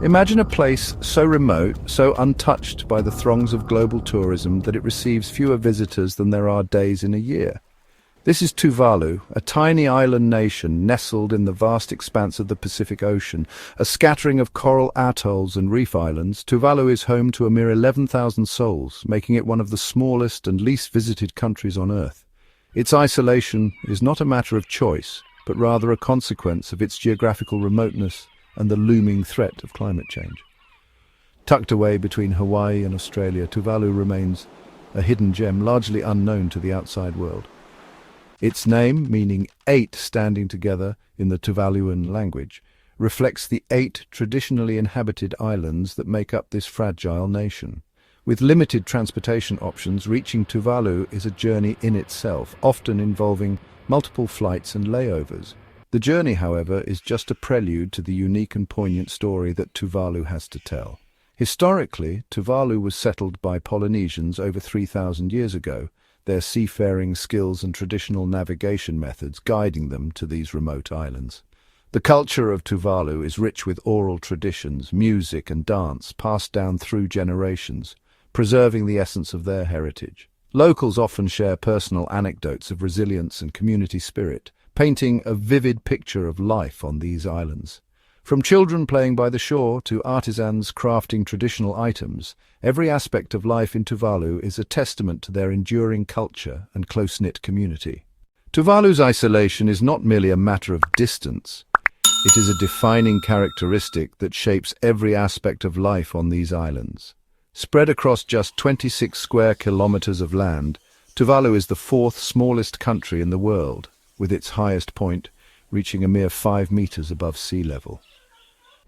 Imagine a place so remote, so untouched by the throngs of global tourism that it receives fewer visitors than there are days in a year. This is Tuvalu, a tiny island nation nestled in the vast expanse of the Pacific Ocean. A scattering of coral atolls and reef islands, Tuvalu is home to a mere 11,000 souls, making it one of the smallest and least visited countries on Earth. Its isolation is not a matter of choice, but rather a consequence of its geographical remoteness and the looming threat of climate change. Tucked away between Hawaii and Australia, Tuvalu remains a hidden gem largely unknown to the outside world. Its name, meaning eight standing together in the Tuvaluan language, reflects the 8 traditionally inhabited islands that make up this fragile nation. With limited transportation options, reaching Tuvalu is a journey in itself, often involving multiple flights and layovers. The journey, however, is just a prelude to the unique and poignant story that Tuvalu has to tell. Historically, Tuvalu was settled by Polynesians over 3,000 years ago, their seafaring skills and traditional navigation methods guiding them to these remote islands. The culture of Tuvalu is rich with oral traditions, music and dance passed down through generations, preserving the essence of their heritage. Locals often share personal anecdotes of resilience and community spirit, painting a vivid picture of life on these islands. From children playing by the shore to artisans crafting traditional items, every aspect of life in Tuvalu is a testament to their enduring culture and close-knit community. Tuvalu's isolation is not merely a matter of distance. It is a defining characteristic that shapes every aspect of life on these islands. Spread across just 26 square kilometers of land, Tuvalu is the 4th smallest country in the world, with its highest point reaching a mere 5 meters above sea level.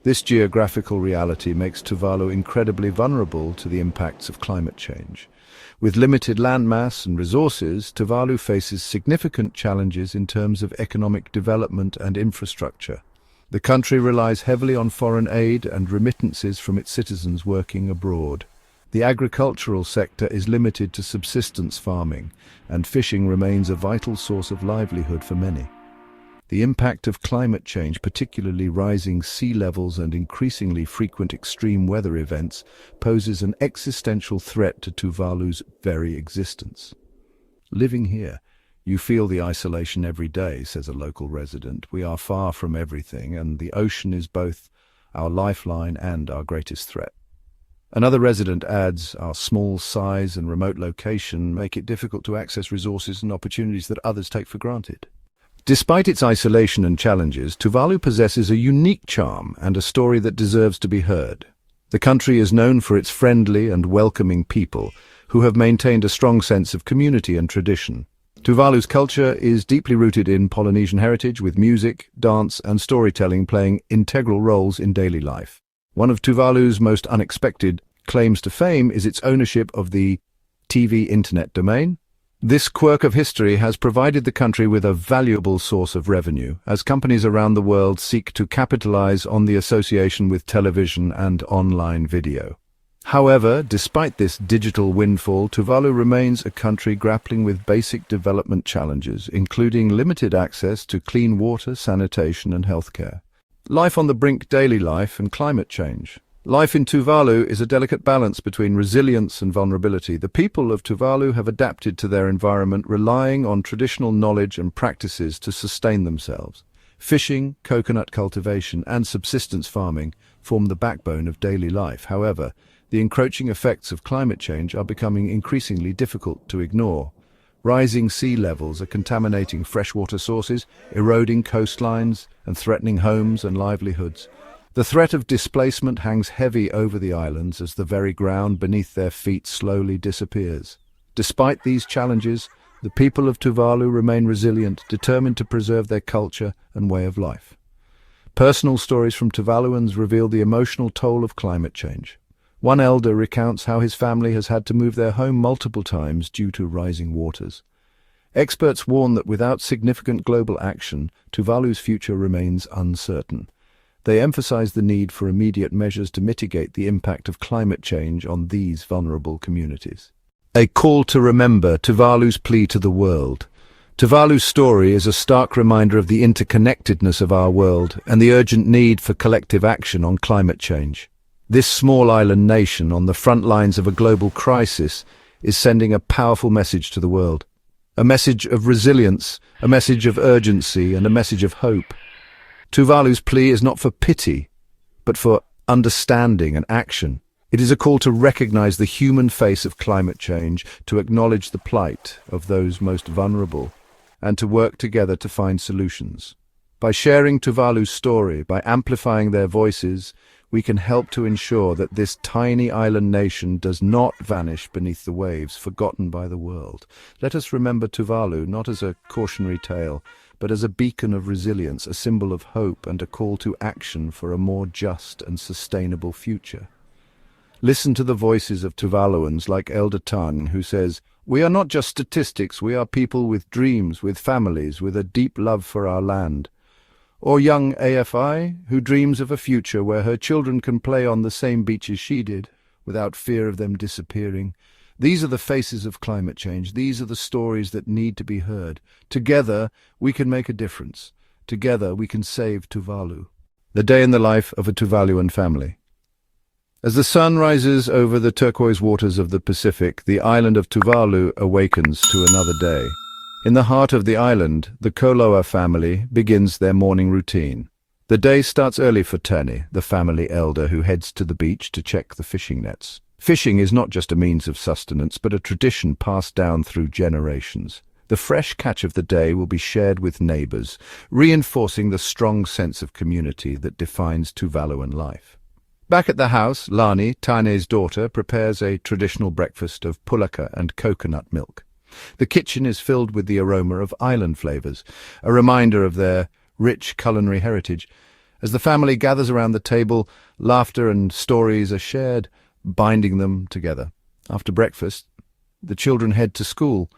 This geographical reality makes Tuvalu incredibly vulnerable to the impacts of climate change. With limited landmass and resources, Tuvalu faces significant challenges in terms of economic development and infrastructure. The country relies heavily on foreign aid and remittances from its citizens working abroad. The agricultural sector is limited to subsistence farming, and fishing remains a vital source of livelihood for many. The impact of climate change, particularly rising sea levels and increasingly frequent extreme weather events, poses an existential threat to Tuvalu's very existence. Living here, you feel the isolation every day, says a local resident. We are far from everything, and the ocean is both our lifeline and our greatest threat. Another resident adds, our small size and remote location make it difficult to access resources and opportunities that others take for granted. Despite its isolation and challenges, Tuvalu possesses a unique charm and a story that deserves to be heard. The country is known for its friendly and welcoming people, who have maintained a strong sense of community and tradition. Tuvalu's culture is deeply rooted in Polynesian heritage, with music, dance, and storytelling playing integral roles in daily life. One of Tuvalu's most unexpected claims to fame is its ownership of the TV internet domain. This quirk of history has provided the country with a valuable source of revenue, as companies around the world seek to capitalize on the association with television and online video. However, despite this digital windfall, Tuvalu remains a country grappling with basic development challenges, including limited access to clean water, sanitation, and healthcare. Life on the brink, daily life, and climate change. Life in Tuvalu is a delicate balance between resilience and vulnerability. The people of Tuvalu have adapted to their environment, relying on traditional knowledge and practices to sustain themselves. Fishing, coconut cultivation, and subsistence farming form the backbone of daily life. However, the encroaching effects of climate change are becoming increasingly difficult to ignore. Rising sea levels are contaminating freshwater sources, eroding coastlines, and threatening homes and livelihoods. The threat of displacement hangs heavy over the islands as the very ground beneath their feet slowly disappears. Despite these challenges, the people of Tuvalu remain resilient, determined to preserve their culture and way of life. Personal stories from Tuvaluans reveal the emotional toll of climate change. One elder recounts how his family has had to move their home multiple times due to rising waters. Experts warn that without significant global action, Tuvalu's future remains uncertain. They emphasize the need for immediate measures to mitigate the impact of climate change on these vulnerable communities. A call to remember, Tuvalu's plea to the world. Tuvalu's story is a stark reminder of the interconnectedness of our world and the urgent need for collective action on climate change. This small island nation on the front lines of a global crisis is sending a powerful message to the world. A message of resilience, a message of urgency, and a message of hope. Tuvalu's plea is not for pity, but for understanding and action. It is a call to recognize the human face of climate change, to acknowledge the plight of those most vulnerable, and to work together to find solutions. By sharing Tuvalu's story, by amplifying their voices, we can help to ensure that this tiny island nation does not vanish beneath the waves, forgotten by the world. Let us remember Tuvalu not as a cautionary tale, but as a beacon of resilience, a symbol of hope, and a call to action for a more just and sustainable future. Listen to the voices of Tuvaluans like Elder Tang, who says, "We are not just statistics, we are people with dreams, with families, with a deep love for our land." Or young AFI, who dreams of a future where her children can play on the same beaches she did, without fear of them disappearing. These are the faces of climate change. These are the stories that need to be heard. Together, we can make a difference. Together, we can save Tuvalu. The day in the life of a Tuvaluan family. As the sun rises over the turquoise waters of the Pacific, the island of Tuvalu awakens to another day. In the heart of the island, the Koloa family begins their morning routine. The day starts early for Tani, the family elder who heads to the beach to check the fishing nets. Fishing is not just a means of sustenance, but a tradition passed down through generations. The fresh catch of the day will be shared with neighbors, reinforcing the strong sense of community that defines Tuvaluan life. Back at the house, Lani, Tane's daughter, prepares a traditional breakfast of pulaka and coconut milk. The kitchen is filled with the aroma of island flavors, a reminder of their rich culinary heritage. As the family gathers around the table, laughter and stories are shared, binding them together. After breakfast, the children head to school,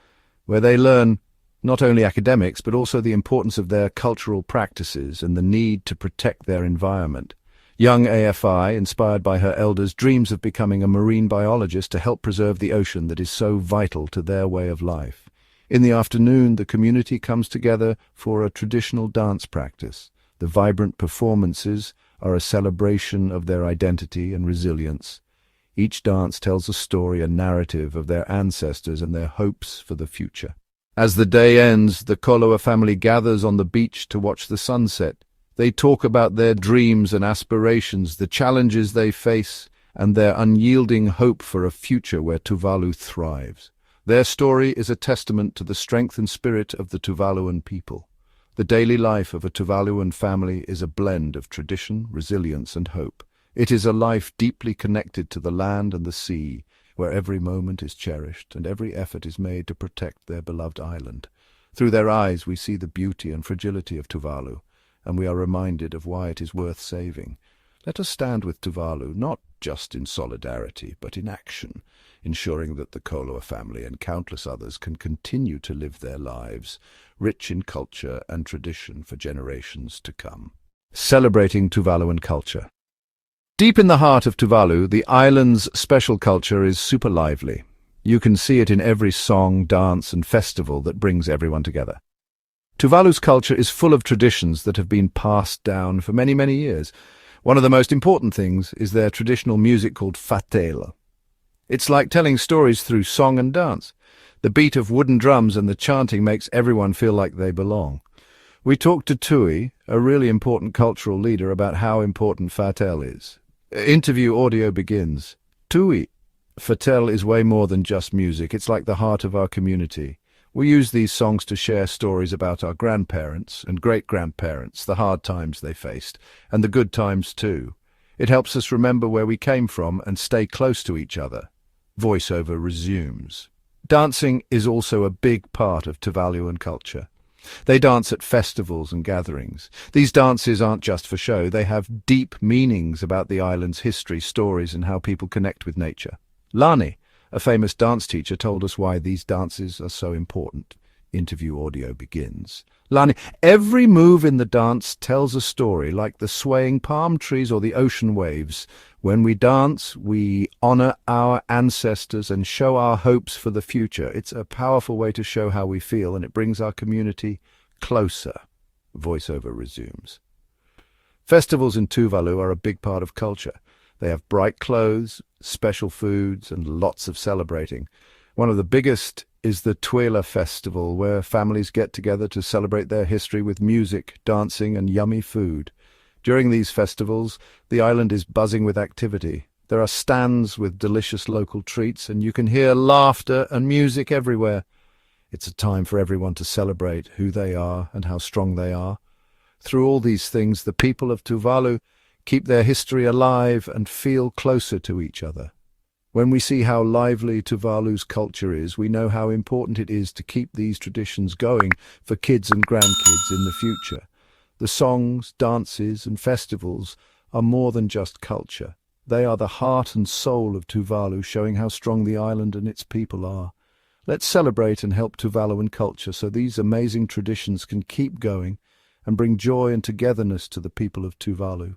where they learn not only academics, but also the importance of their cultural practices and the need to protect their environment. Young AFI, inspired by her elders, dreams of becoming a marine biologist to help preserve the ocean that is so vital to their way of life. In the afternoon, the community comes together for a traditional dance practice. The vibrant performances are a celebration of their identity and resilience. Each dance tells a story, a narrative of their ancestors and their hopes for the future. As the day ends, the Koloa family gathers on the beach to watch the sunset. They talk about their dreams and aspirations, the challenges they face, and their unyielding hope for a future where Tuvalu thrives. Their story is a testament to the strength and spirit of the Tuvaluan people. The daily life of a Tuvaluan family is a blend of tradition, resilience, and hope. It is a life deeply connected to the land and the sea, where every moment is cherished and every effort is made to protect their beloved island. Through their eyes we see the beauty and fragility of Tuvalu, and we are reminded of why it is worth saving. Let us stand with Tuvalu, not just in solidarity, but in action, ensuring that the Koloa family and countless others can continue to live their lives, rich in culture and tradition for generations to come. Celebrating Tuvaluan culture. Deep in the heart of Tuvalu, the island's special culture is super lively. You can see it in every song, dance, and festival that brings everyone together. Tuvalu's culture is full of traditions that have been passed down for many, many years. One of the most important things is their traditional music called fatela. It's like telling stories through song and dance. The beat of wooden drums and the chanting makes everyone feel like they belong. We talked to Tui, a really important cultural leader, about how important fatel is. Interview audio begins. Tui, fatel is way more than just music. It's like the heart of our community. We use these songs to share stories about our grandparents and great-grandparents, the hard times they faced, and the good times too. It helps us remember where we came from and stay close to each other. Voiceover resumes. Dancing is also a big part of Tuvaluan culture. They dance at festivals and gatherings. These dances aren't just for show, they have deep meanings about the island's history, stories, and how people connect with nature. Lani, a famous dance teacher, told us why these dances are so important. Interview audio begins. Lani, every move in the dance tells a story, like the swaying palm trees or the ocean waves. When we dance, we honor our ancestors and show our hopes for the future. It's a powerful way to show how we feel, and it brings our community closer. Voiceover resumes. Festivals in Tuvalu are a big part of culture. They have bright clothes, special foods, and lots of celebrating. One of the biggest is the Tuvalu festival, where families get together to celebrate their history with music, dancing, and yummy food. During these festivals, the island is buzzing with activity. There are stands with delicious local treats, and you can hear laughter and music everywhere. It's a time for everyone to celebrate who they are and how strong they are. Through all these things, the people of Tuvalu keep their history alive and feel closer to each other. When we see how lively Tuvalu's culture is, we know how important it is to keep these traditions going for kids and grandkids in the future. The songs, dances, and festivals are more than just culture. They are the heart and soul of Tuvalu, showing how strong the island and its people are. Let's celebrate and help Tuvaluan culture so these amazing traditions can keep going and bring joy and togetherness to the people of Tuvalu.